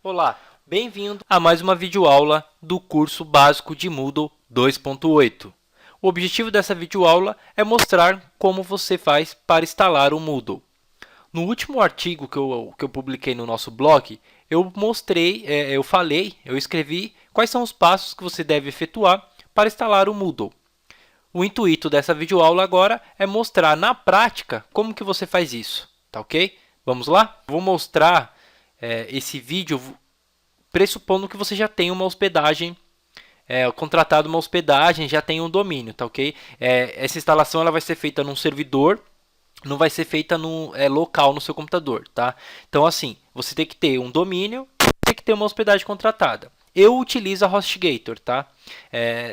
Olá, bem-vindo a mais uma videoaula do curso básico de Moodle 2.8. O objetivo dessa videoaula é mostrar como você faz para instalar o Moodle. No último artigo que eu publiquei no nosso blog, eu mostrei, eu escrevi quais são os passos que você deve efetuar para instalar o Moodle. O intuito dessa videoaula agora é mostrar na prática como que você faz isso, tá ok? Vamos lá? Vou mostrar esse vídeo pressupondo que você já tem uma hospedagem, contratado uma hospedagem, já tem um domínio, tá ok? Essa instalação ela vai ser feita num servidor, não vai ser feita no local no seu computador, tá? Então assim, você tem que ter um domínio, tem que ter uma hospedagem contratada. Eu utilizo a HostGator, tá?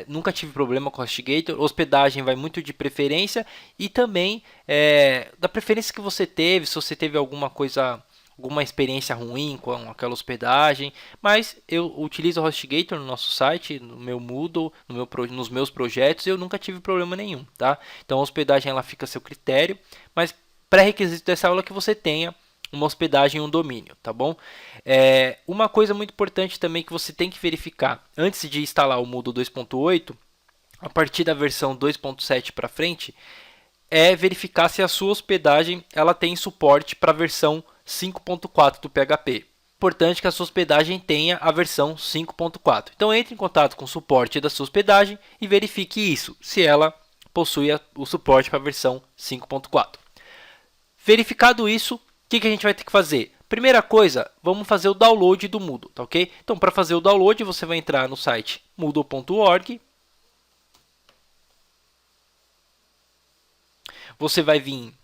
Nunca tive problema com a HostGator. Hospedagem vai muito de preferência e também da preferência que você teve, se você teve alguma experiência ruim com aquela hospedagem, mas eu utilizo a HostGator no nosso site, no meu Moodle, nos meus projetos, e eu nunca tive problema nenhum, tá? Então a hospedagem ela fica a seu critério, mas pré-requisito dessa aula é que você tenha uma hospedagem e um domínio, tá bom? Uma coisa muito importante também que você tem que verificar antes de instalar o Moodle 2.8, a partir da versão 2.7 para frente, é verificar se a sua hospedagem ela tem suporte para a versão 5.4 do PHP. Importante que a sua hospedagem tenha a versão 5.4. Então entre em contato com o suporte da sua hospedagem e verifique isso, se ela possui o suporte para a versão 5.4. Verificado isso, o que a gente vai ter que fazer? Primeira coisa, vamos fazer o download do Moodle, tá ok? Então para fazer o download você vai entrar no site moodle.org. Você vai vir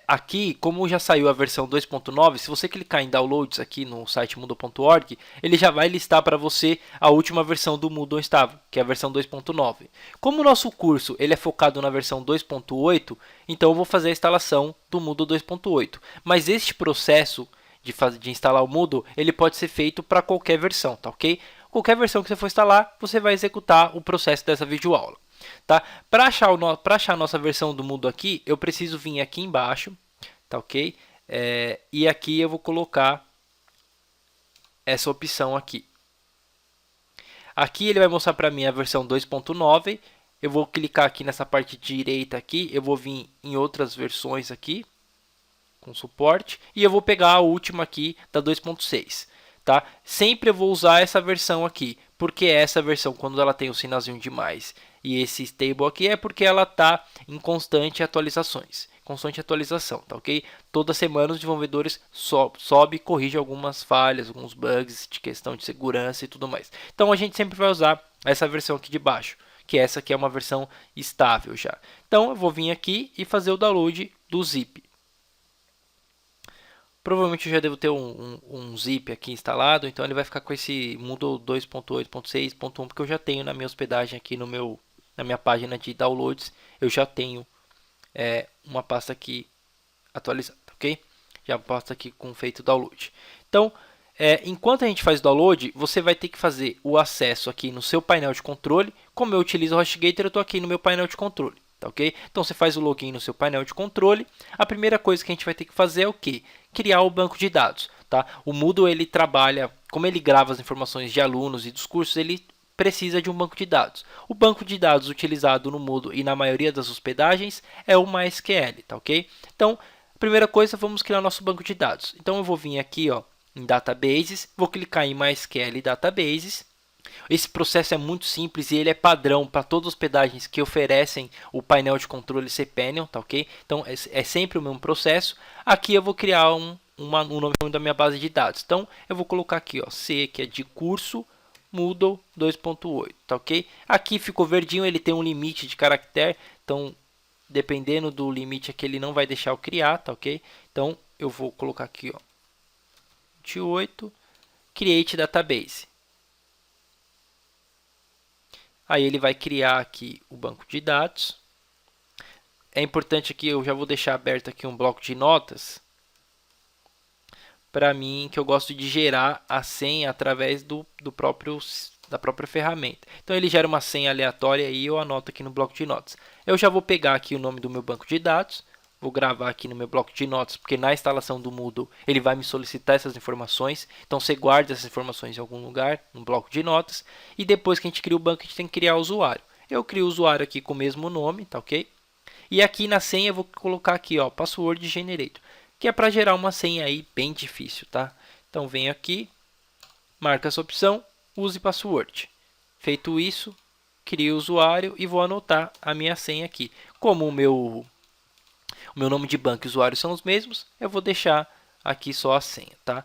aqui, como já saiu a versão 2.9, se você clicar em downloads aqui no site moodle.org, ele já vai listar para você a última versão do Moodle estável, que é a versão 2.9. Como o nosso curso ele é focado na versão 2.8, então eu vou fazer a instalação do Moodle 2.8. Mas este processo de instalar o Moodle, ele pode ser feito para qualquer versão, tá ok? Qualquer versão que você for instalar, você vai executar o processo dessa videoaula. Tá? Para achar a nossa versão do Moodle aqui, eu preciso vir aqui embaixo, tá ok? E aqui eu vou colocar essa opção aqui. Aqui ele vai mostrar para mim a versão 2.9. Eu vou clicar aqui nessa parte direita aqui, eu vou vir em outras versões aqui com suporte e eu vou pegar a última aqui da 2.6. Tá? Sempre eu vou usar essa versão aqui, porque essa versão, quando ela tem o sinalzinho de mais e esse stable aqui, é porque ela está em constante atualização, tá ok? Toda semana os desenvolvedores sobe e corrige algumas falhas, alguns bugs de questão de segurança e tudo mais. Então a gente sempre vai usar essa versão aqui de baixo, que essa aqui é uma versão estável já. Então eu vou vir aqui e fazer o download do zip. Provavelmente eu já devo ter um zip aqui instalado, então ele vai ficar com esse Moodle 2.8.6.1, porque eu já tenho na minha hospedagem aqui na minha página de downloads, eu já tenho uma pasta aqui atualizada, ok? Já pasta aqui com feito download. Então, enquanto a gente faz o download, você vai ter que fazer o acesso aqui no seu painel de controle. Como eu utilizo o HostGator, eu estou aqui no meu painel de controle. Tá, ok? Então você faz o login no seu painel de controle. A primeira coisa que a gente vai ter que fazer é o quê? Criar o banco de dados. Tá? O Moodle ele trabalha, como ele grava as informações de alunos e dos cursos, ele precisa de um banco de dados. O banco de dados utilizado no Moodle e na maioria das hospedagens é o MySQL, tá ok? Então, a primeira coisa, vamos criar nosso banco de dados. Então eu vou vir aqui, ó, em Databases, vou clicar em MySQL Databases. Esse processo é muito simples e ele é padrão para todas as hospedagens que oferecem o painel de controle cPanel, tá ok? Então é sempre o mesmo processo. Aqui eu vou criar um nome da minha base de dados. Então eu vou colocar aqui, ó, C, que é de curso Moodle 2.8, tá ok? Aqui ficou verdinho, ele tem um limite de caractere, então dependendo do limite aqui ele não vai deixar eu criar, tá ok? Então eu vou colocar aqui, ó, 28, Create Database. Aí ele vai criar aqui o banco de dados. É importante aqui, eu já vou deixar aberto aqui um bloco de notas. Para mim, que eu gosto de gerar a senha através da própria ferramenta. Então ele gera uma senha aleatória e eu anoto aqui no bloco de notas. Eu já vou pegar aqui o nome do meu banco de dados. Vou gravar aqui no meu bloco de notas, porque na instalação do Moodle ele vai me solicitar essas informações. Então você guarda essas informações em algum lugar, no bloco de notas. E depois que a gente cria o banco, a gente tem que criar o usuário. Eu crio o usuário aqui com o mesmo nome, tá ok? E aqui na senha eu vou colocar aqui, ó, password generator, que é para gerar uma senha aí bem difícil, tá? Então venho aqui, marca essa opção, use password. Feito isso, crio o usuário e vou anotar a minha senha aqui. Como o meu nome de banco e usuário são os mesmos, eu vou deixar aqui só a senha, tá?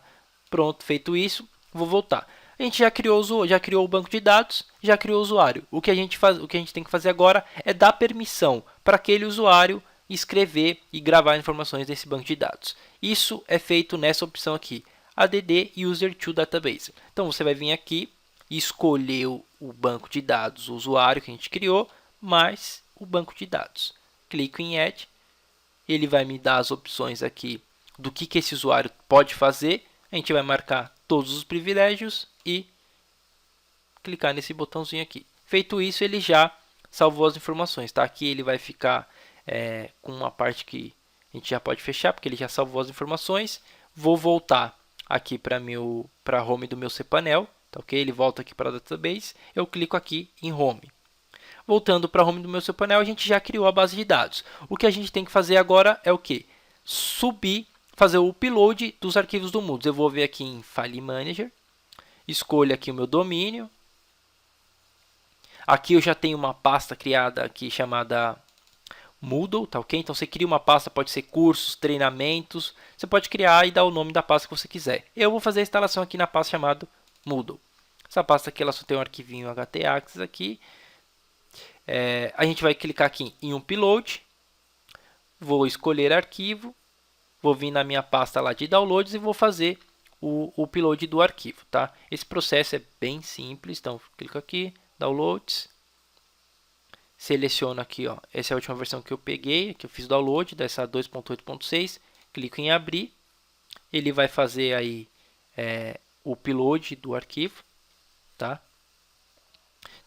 Pronto, feito isso, vou voltar. A gente já criou o banco de dados, já criou o usuário. O que a gente tem que fazer agora é dar permissão para aquele usuário escrever e gravar informações desse banco de dados. Isso é feito nessa opção aqui, add user to database. Então você vai vir aqui e escolher o banco de dados, o usuário que a gente criou, mais o banco de dados. Clico em add. Ele vai me dar as opções aqui do que esse usuário pode fazer. A gente vai marcar todos os privilégios e clicar nesse botãozinho aqui. Feito isso, ele já salvou as informações. Tá? Aqui ele vai ficar com uma parte que a gente já pode fechar, porque ele já salvou as informações. Vou voltar aqui para a home do meu cPanel. Tá, ok? Ele volta aqui para a database. Eu clico aqui em home. Voltando para a home do meu cPanel, a gente já criou a base de dados. O que a gente tem que fazer agora é o quê? Fazer o upload dos arquivos do Moodle. Eu vou ver aqui em File Manager, escolho aqui o meu domínio. Aqui eu já tenho uma pasta criada aqui chamada Moodle, tá ok? Então você cria uma pasta, pode ser cursos, treinamentos. Você pode criar e dar o nome da pasta que você quiser. Eu vou fazer a instalação aqui na pasta chamada Moodle. Essa pasta aqui ela só tem um arquivinho htaccess aqui. A gente vai clicar aqui em upload, vou escolher arquivo, vou vir na minha pasta lá de downloads e vou fazer o upload do arquivo, tá? Esse processo é bem simples, então clico aqui, downloads, seleciono aqui, ó, essa é a última versão que eu peguei, que eu fiz download dessa 2.8.6, clico em abrir, ele vai fazer aí o upload do arquivo, tá?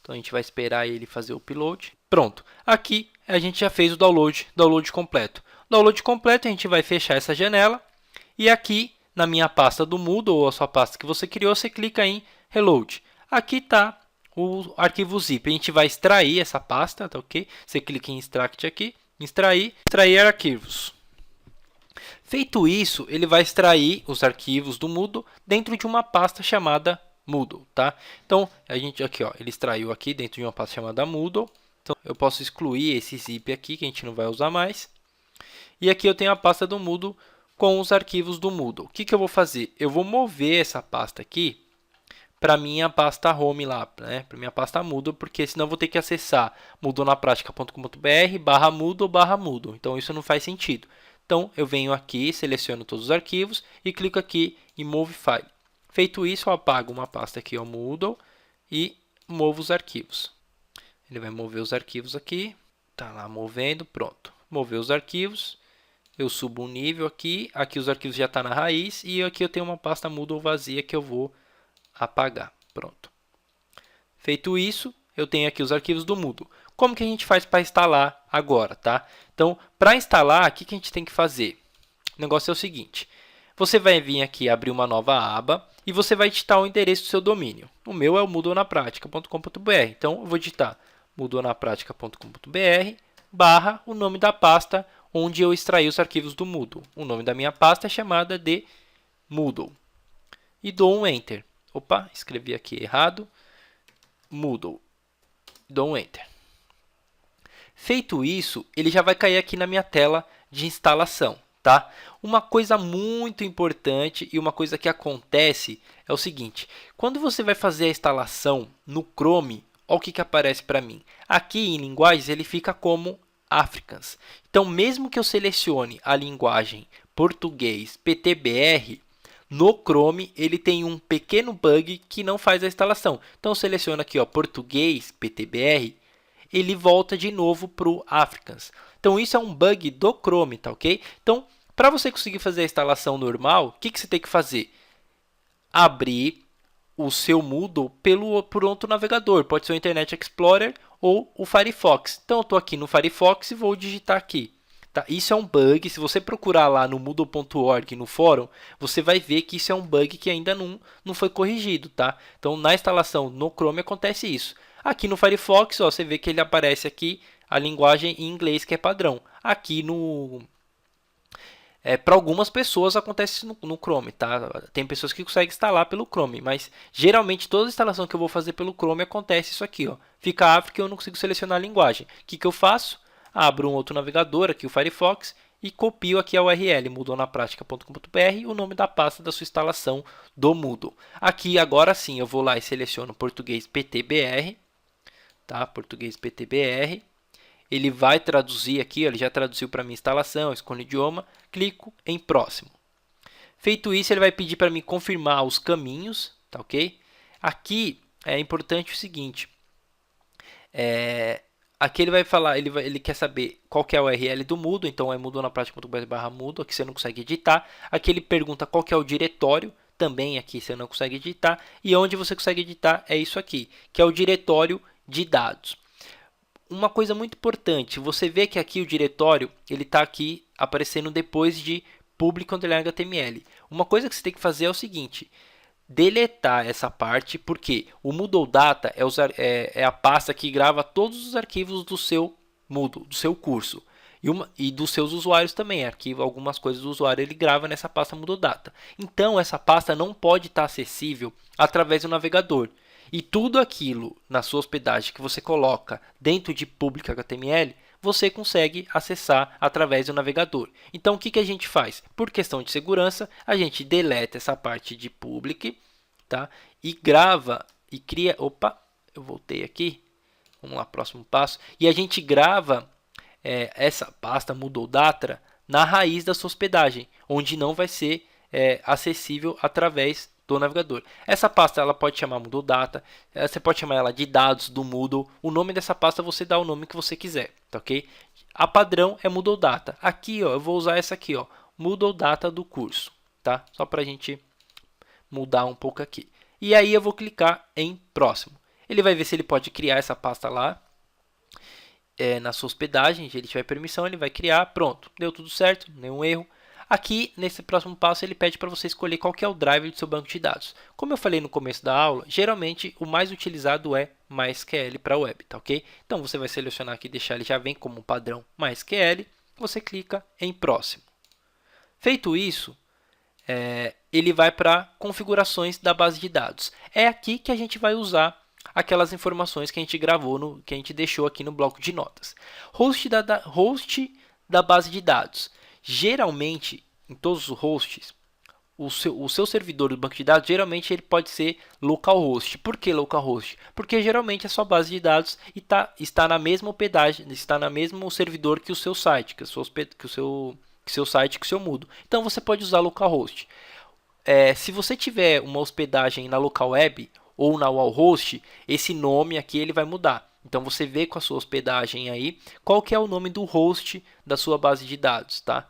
Então a gente vai esperar ele fazer o upload. Pronto, aqui a gente já fez o download completo. Download completo, a gente vai fechar essa janela. E aqui na minha pasta do Moodle, ou a sua pasta que você criou, você clica em Reload. Aqui está o arquivo zip. A gente vai extrair essa pasta, tá ok? Você clica em Extract aqui, extrair arquivos. Feito isso, ele vai extrair os arquivos do Moodle dentro de uma pasta chamada Moodle, tá? Então, a gente aqui, ó, ele extraiu aqui dentro de uma pasta chamada Moodle. Então, eu posso excluir esse zip aqui, que a gente não vai usar mais. E aqui eu tenho a pasta do Moodle com os arquivos do Moodle. O que eu vou fazer? Eu vou mover essa pasta aqui para minha pasta home lá, né? Para minha pasta Moodle, porque senão eu vou ter que acessar moodlenapratica.com.br/Moodle/Moodle. Então, isso não faz sentido. Então, eu venho aqui, seleciono todos os arquivos e clico aqui em Move File. Feito isso, eu apago uma pasta aqui, o Moodle, e movo os arquivos. Ele vai mover os arquivos aqui. Tá lá movendo, pronto. Moveu os arquivos. Eu subo um nível aqui. Aqui os arquivos já estão na raiz. E aqui eu tenho uma pasta Moodle vazia que eu vou apagar. Pronto. Feito isso, eu tenho aqui os arquivos do Moodle. Como que a gente faz para instalar agora, tá? Então, para instalar, o que a gente tem que fazer? O negócio é o seguinte. Você vai vir aqui abrir uma nova aba e você vai digitar o endereço do seu domínio. O meu é o moodlenapratica.com.br. Então, eu vou digitar moodlenapratica.com.br / o nome da pasta onde eu extraí os arquivos do Moodle. O nome da minha pasta é chamada de Moodle. E dou um Enter. Opa, escrevi aqui errado. Moodle. Dou um Enter. Feito isso, ele já vai cair aqui na minha tela de instalação. Tá? Uma coisa muito importante e uma coisa que acontece é o seguinte. Quando você vai fazer a instalação no Chrome, olha o que aparece para mim. Aqui em linguagens ele fica como Afrikaans. Então, mesmo que eu selecione a linguagem português PTBR, no Chrome ele tem um pequeno bug que não faz a instalação. Então, eu seleciono aqui ó, português PTBR, ele volta de novo para o Afrikaans. Então, isso é um bug do Chrome, tá ok? Então, para você conseguir fazer a instalação normal, o que você tem que fazer? Abrir o seu Moodle por outro navegador. Pode ser o Internet Explorer ou o Firefox. Então, eu estou aqui no Firefox e vou digitar aqui Tá? Isso é um bug. Se você procurar lá no Moodle.org, no fórum, você vai ver que isso é um bug que ainda não foi corrigido. Tá? Então, na instalação no Chrome acontece isso. Aqui no Firefox, ó, você vê que ele aparece aqui a linguagem em inglês que é padrão. Aqui para algumas pessoas acontece no Chrome, tá? Tem pessoas que conseguem instalar pelo Chrome, mas geralmente toda instalação que eu vou fazer pelo Chrome acontece isso aqui, ó. Fica África e eu não consigo selecionar a linguagem. O que eu faço? Abro um outro navegador, aqui o Firefox, e copio aqui a URL moodlenapratica.com.br, o nome da pasta da sua instalação do Moodle. Aqui agora sim eu vou lá e seleciono português PTBR, tá? Português PTBR. Ele vai traduzir aqui, ele já traduziu para minha instalação, escolho o idioma, clico em próximo. Feito isso, ele vai pedir para mim confirmar os caminhos, tá ok? Aqui é importante o seguinte, aqui ele vai falar, ele quer saber qual que é a URL do Moodle, então é moodlenapratica.com/moodle, aqui você não consegue editar. Aqui ele pergunta qual que é o diretório, também aqui você não consegue editar. E onde você consegue editar é isso aqui, que é o diretório de dados. Uma coisa muito importante, você vê que aqui o diretório ele está aqui aparecendo depois de public_html. Uma coisa que você tem que fazer é o seguinte, deletar essa parte, porque o Moodle Data é a pasta que grava todos os arquivos do seu Moodle, do seu curso. E dos seus usuários também, algumas coisas do usuário ele grava nessa pasta Moodle Data. Então essa pasta não pode estar acessível através do navegador. E tudo aquilo na sua hospedagem que você coloca dentro de public_html, você consegue acessar através do navegador. Então, o que a gente faz? Por questão de segurança, a gente deleta essa parte de public, tá? E grava e cria... Opa, eu voltei aqui. Vamos lá, próximo passo. E a gente grava essa pasta Moodle Data na raiz da sua hospedagem, onde não vai ser acessível através do navegador. Essa pasta ela pode chamar Moodle Data, você pode chamar ela de dados do Moodle. O nome dessa pasta você dá o nome que você quiser, tá ok? A padrão é Moodle Data. Aqui, ó, eu vou usar essa aqui, ó, Moodle Data do curso, tá? Só para a gente mudar um pouco aqui. E aí eu vou clicar em próximo. Ele vai ver se ele pode criar essa pasta lá na sua hospedagem. Se ele tiver permissão, ele vai criar. Pronto, deu tudo certo, nenhum erro. Aqui, nesse próximo passo, ele pede para você escolher qual que é o driver do seu banco de dados. Como eu falei no começo da aula, geralmente o mais utilizado é MySQL para web, tá ok? Então, você vai selecionar aqui, deixar ele já vem como padrão MySQL, você clica em próximo. Feito isso, ele vai para configurações da base de dados. É aqui que a gente vai usar aquelas informações que a gente gravou, que a gente deixou aqui no bloco de notas. Host da base de dados. Geralmente, em todos os hosts, o seu servidor do banco de dados, geralmente ele pode ser localhost. Por que localhost? Porque geralmente a sua base de dados está na mesma hospedagem, está no mesmo servidor que o seu site, que o seu Moodle. Então você pode usar localhost. Se você tiver uma hospedagem na local web ou na wallhost, esse nome aqui ele vai mudar. Então você vê com a sua hospedagem aí qual que é o nome do host da sua base de dados, tá?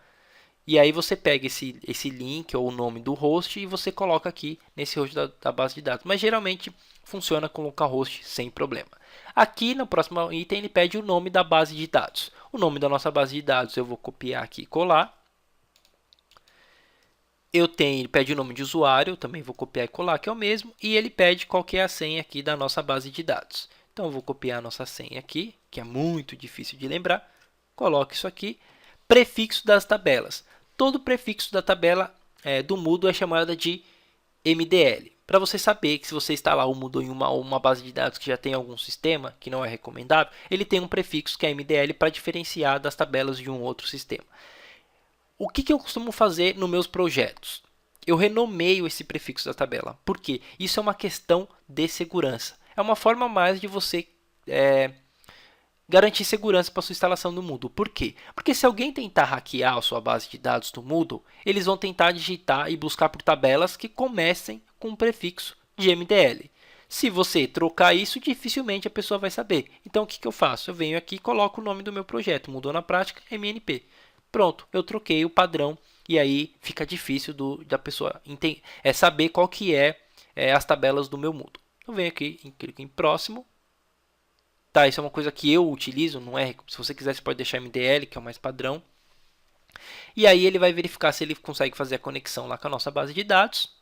E aí você pega esse link ou o nome do host e você coloca aqui nesse host da base de dados. Mas geralmente funciona com localhost sem problema. Aqui no próximo item ele pede o nome da base de dados. O nome da nossa base de dados eu vou copiar aqui e colar. Ele pede o nome de usuário, eu também vou copiar e colar, que é o mesmo. E ele pede qual que é a senha aqui da nossa base de dados. Então, eu vou copiar a nossa senha aqui, que é muito difícil de lembrar. Coloco isso aqui. Prefixo das tabelas. Todo prefixo da tabela do Moodle é chamada de MDL. Para você saber que se você instalar o Moodle em uma base de dados que já tem algum sistema, que não é recomendável, ele tem um prefixo que é MDL para diferenciar das tabelas de um outro sistema. O que eu costumo fazer nos meus projetos? Eu renomeio esse prefixo da tabela. Por quê? Isso é uma questão de segurança. É uma forma mais de você garantir segurança para sua instalação do Moodle. Por quê? Porque se alguém tentar hackear a sua base de dados do Moodle, eles vão tentar digitar e buscar por tabelas que comecem com um prefixo de MDL. Se você trocar isso, dificilmente a pessoa vai saber. Então, o que eu faço? Eu venho aqui e coloco o nome do meu projeto, Moodle na Prática, MNP. Pronto, eu troquei o padrão e aí fica difícil da pessoa saber qual que é as tabelas do meu Moodle. Eu venho aqui e clico em próximo. Tá, isso é uma coisa que eu utilizo, não é? Se você quiser, você pode deixar MDL, que é o mais padrão. E aí ele vai verificar se ele consegue fazer a conexão lá com a nossa base de dados.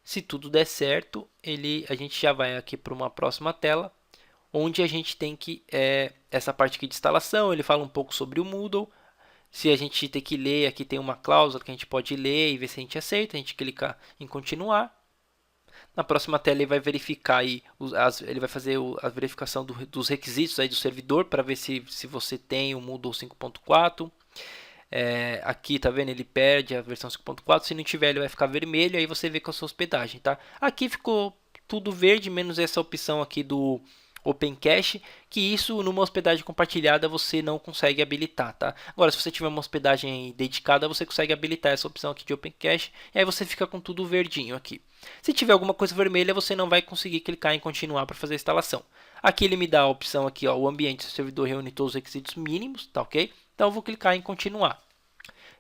Se tudo der certo, a gente já vai aqui para uma próxima tela, onde a gente tem que essa parte aqui de instalação. Ele fala um pouco sobre o Moodle. Se a gente tem que ler, aqui tem uma cláusula que a gente pode ler e ver se a gente aceita. A gente clica em continuar. Na próxima tela ele vai verificar aí, ele vai fazer a verificação dos requisitos aí do servidor para ver se você tem o Moodle 5.4. Aqui tá vendo, ele perde a versão 5.4, se não tiver ele vai ficar vermelho, aí você vê com a sua hospedagem, tá? Aqui ficou tudo verde, menos essa opção aqui do Open Cache, que isso numa hospedagem compartilhada você não consegue habilitar, tá? Agora, se você tiver uma hospedagem dedicada, você consegue habilitar essa opção aqui de Open Cache, e aí você fica com tudo verdinho aqui. Se tiver alguma coisa vermelha, você não vai conseguir clicar em continuar para fazer a instalação. Aqui ele me dá a opção aqui, ó, o ambiente do servidor reúne todos os requisitos mínimos, tá ok? Então eu vou clicar em continuar.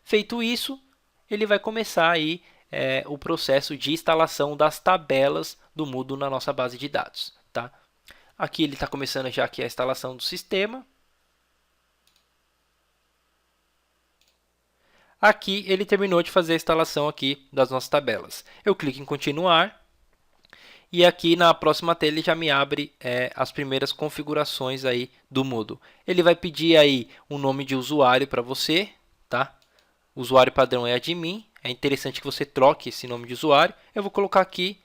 Feito isso, ele vai começar aí o processo de instalação das tabelas do Moodle na nossa base de dados, tá? Aqui ele está começando já aqui a instalação do sistema. Aqui ele terminou de fazer a instalação aqui das nossas tabelas. Eu clico em continuar. E aqui na próxima tela ele já me abre as primeiras configurações aí do Moodle. Ele vai pedir aí um nome de usuário para você, tá? O usuário padrão é admin. É interessante que você troque esse nome de usuário. Eu vou colocar aqui,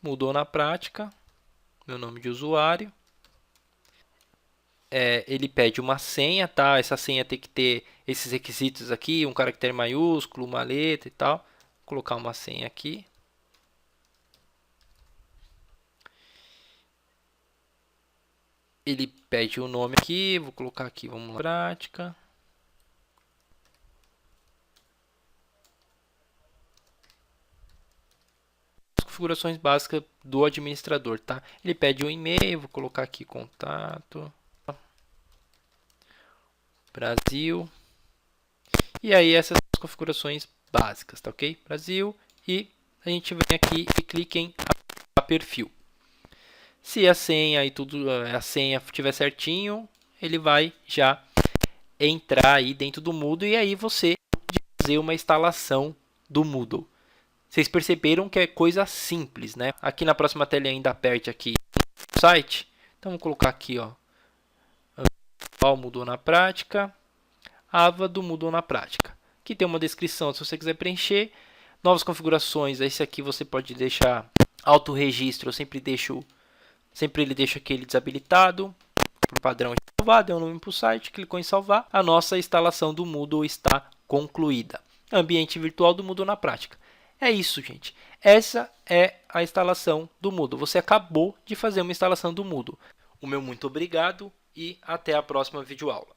Moodle na prática, meu nome de usuário. Ele pede uma senha, tá? Essa senha tem que ter esses requisitos aqui, um caractere maiúsculo, uma letra e tal. Vou colocar uma senha aqui. Ele pede o nome aqui, vou colocar aqui, vamos lá, prática. Configurações básicas do administrador, tá? Ele pede um e-mail, vou colocar aqui contato Brasil. E aí essas configurações básicas, tá ok? Brasil, e a gente vem aqui e clica em a perfil. Se a senha e tudo, a senha estiver certinho, ele vai já entrar aí dentro do Moodle e aí você pode fazer uma instalação do Moodle. Vocês perceberam que é coisa simples, né? Aqui na próxima tela ainda aperte aqui o site. Então vou colocar aqui, ó, Moodle na prática, aba do Moodle na prática. Aqui tem uma descrição se você quiser preencher. Novas configurações, esse aqui você pode deixar auto-registro, eu sempre ele deixa aquele desabilitado. Por padrão salvar, deu um nome para o site, clicou em salvar. A nossa instalação do Moodle está concluída. Ambiente virtual do Moodle na prática. É isso, gente. Essa é a instalação do Moodle. Você acabou de fazer uma instalação do Moodle. O meu muito obrigado e até a próxima videoaula.